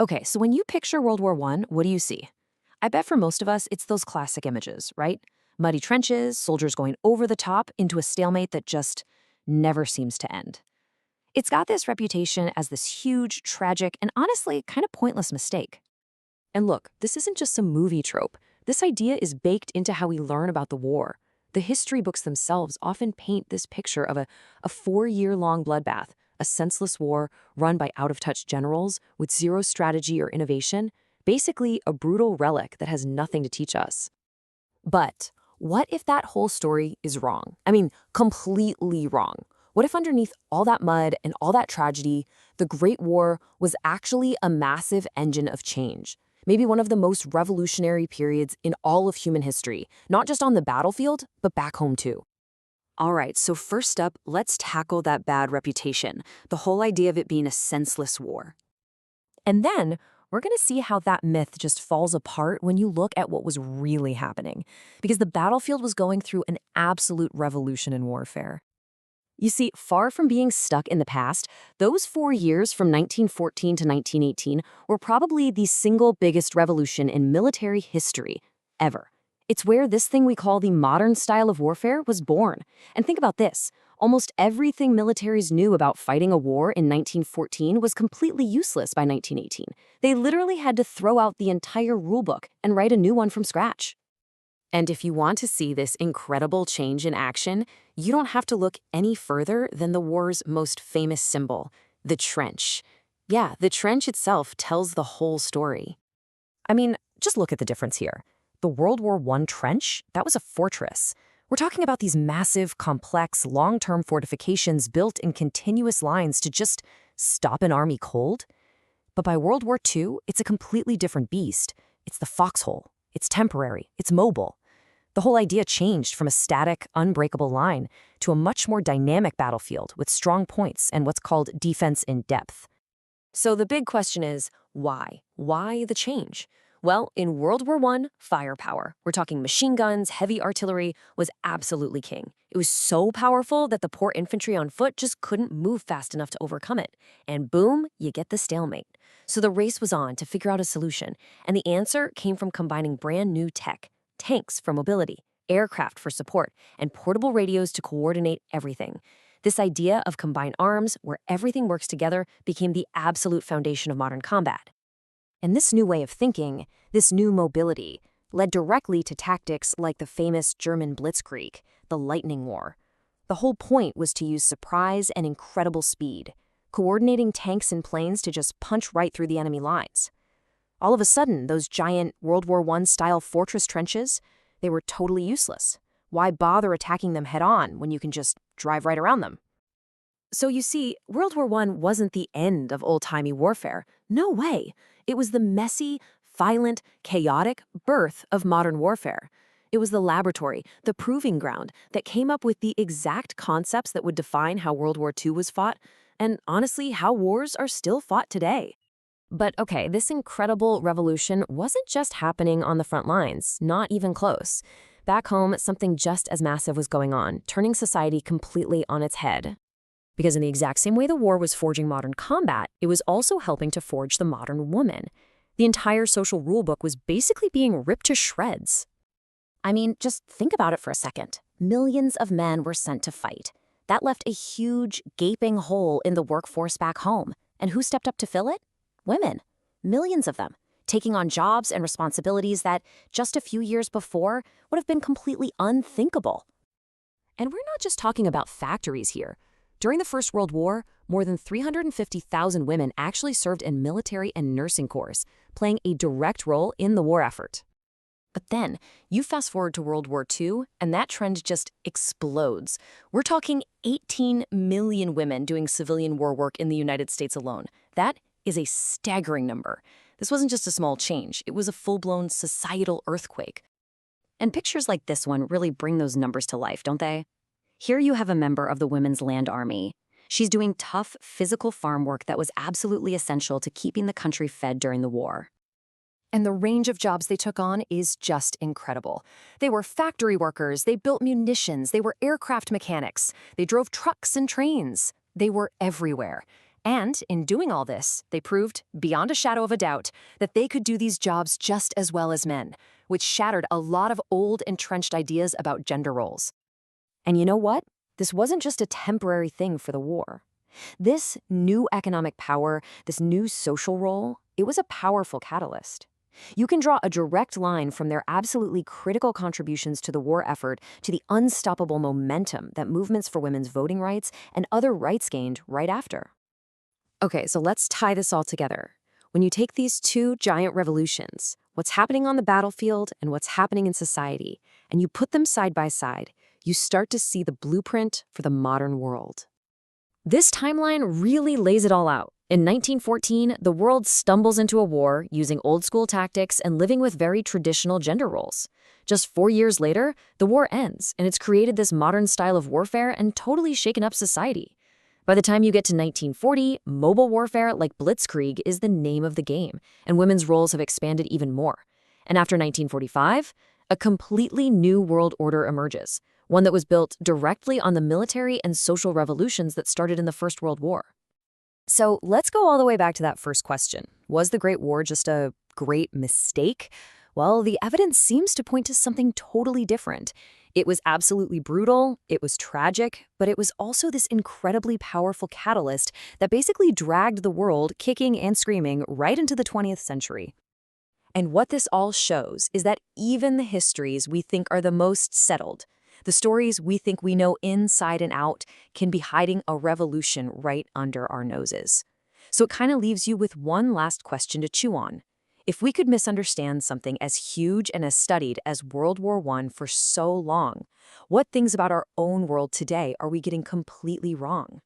Okay, so when you picture World War I, what do you see? I bet for most of us, it's those classic images, right? Muddy trenches, soldiers going over the top into a stalemate that just never seems to end. It's got this reputation as this huge, tragic, and honestly kind of pointless mistake. And look, this isn't just some movie trope. This idea is baked into how we learn about the war. The history books themselves often paint this picture of a 4-year-long bloodbath, a senseless war run by out-of-touch generals with zero strategy or innovation, basically a brutal relic that has nothing to teach us. But what if that whole story is wrong? I mean, completely wrong. What if underneath all that mud and all that tragedy, the Great War was actually a massive engine of change? Maybe one of the most revolutionary periods in all of human history, not just on the battlefield, but back home too. All right, so first up, let's tackle that bad reputation, the whole idea of it being a senseless war. And then we're going to see how that myth just falls apart when you look at what was really happening, because the battlefield was going through an absolute revolution in warfare. You see, far from being stuck in the past, those 4 years from 1914 to 1918 were probably the single biggest revolution in military history ever. It's where this thing we call the modern style of warfare was born. And think about this. Almost everything militaries knew about fighting a war in 1914 was completely useless by 1918. They literally had to throw out the entire rulebook and write a new one from scratch. And if you want to see this incredible change in action, you don't have to look any further than the war's most famous symbol, the trench. Yeah, the trench itself tells the whole story. I mean, just look at the difference here. The World War I trench, that was a fortress. We're talking about these massive, complex, long-term fortifications built in continuous lines to just stop an army cold. But by World War II, it's a completely different beast. It's the foxhole. It's temporary. It's mobile. The whole idea changed from a static, unbreakable line to a much more dynamic battlefield with strong points and what's called defense in depth. So the big question is, why? Why the change? Well, in World War I, firepower, we're talking machine guns, heavy artillery, was absolutely king. It was so powerful that the poor infantry on foot just couldn't move fast enough to overcome it. And boom, you get the stalemate. So the race was on to figure out a solution, and the answer came from combining brand new tech. Tanks for mobility, aircraft for support, and portable radios to coordinate everything. This idea of combined arms, where everything works together, became the absolute foundation of modern combat. And this new way of thinking, this new mobility, led directly to tactics like the famous German Blitzkrieg, the Lightning War. The whole point was to use surprise and incredible speed, coordinating tanks and planes to just punch right through the enemy lines. All of a sudden, those giant World War I-style fortress trenches, they were totally useless. Why bother attacking them head-on when you can just drive right around them? So you see, World War I wasn't the end of old-timey warfare. No way. It was the messy, violent, chaotic birth of modern warfare. It was the laboratory, the proving ground, that came up with the exact concepts that would define how World War II was fought, and honestly, how wars are still fought today. But okay, this incredible revolution wasn't just happening on the front lines, not even close. Back home, something just as massive was going on, turning society completely on its head. Because in the exact same way the war was forging modern combat, it was also helping to forge the modern woman. The entire social rulebook was basically being ripped to shreds. I mean, just think about it for a second. Millions of men were sent to fight. That left a huge, gaping hole in the workforce back home. And who stepped up to fill it? Women, millions of them, taking on jobs and responsibilities that, just a few years before, would have been completely unthinkable. And we're not just talking about factories here. During the First World War, more than 350,000 women actually served in military and nursing corps, playing a direct role in the war effort. But then, you fast forward to World War II, and that trend just explodes. We're talking 18 million women doing civilian war work in the United States alone. That is a staggering number. This wasn't just a small change, it was a full-blown societal earthquake. And pictures like this one really bring those numbers to life, don't they? Here you have a member of the Women's Land Army. She's doing tough, physical farm work that was absolutely essential to keeping the country fed during the war. And the range of jobs they took on is just incredible. They were factory workers, they built munitions, they were aircraft mechanics, they drove trucks and trains. They were everywhere. And in doing all this, they proved, beyond a shadow of a doubt, that they could do these jobs just as well as men, which shattered a lot of old entrenched ideas about gender roles. And you know what? This wasn't just a temporary thing for the war. This new economic power, this new social role, it was a powerful catalyst. You can draw a direct line from their absolutely critical contributions to the war effort to the unstoppable momentum that movements for women's voting rights and other rights gained right after. Okay, so let's tie this all together. When you take these two giant revolutions, what's happening on the battlefield and what's happening in society, and you put them side by side, you start to see the blueprint for the modern world. This timeline really lays it all out. In 1914, the world stumbles into a war using old-school tactics and living with very traditional gender roles. Just 4 years later, the war ends, and it's created this modern style of warfare and totally shaken up society. By the time you get to 1940, mobile warfare like blitzkrieg is the name of the game, and women's roles have expanded even more. And after 1945, a completely new world order emerges, one that was built directly on the military and social revolutions that started in the First World War. So let's go all the way back to that first question. Was the Great War just a great mistake? Well, the evidence seems to point to something totally different. It was absolutely brutal, it was tragic, but it was also this incredibly powerful catalyst that basically dragged the world kicking and screaming right into the 20th century. And what this all shows is that even the histories we think are the most settled, the stories we think we know inside and out, can be hiding a revolution right under our noses. So it kind of leaves you with one last question to chew on. If we could misunderstand something as huge and as studied as World War I for so long, what things about our own world today are we getting completely wrong?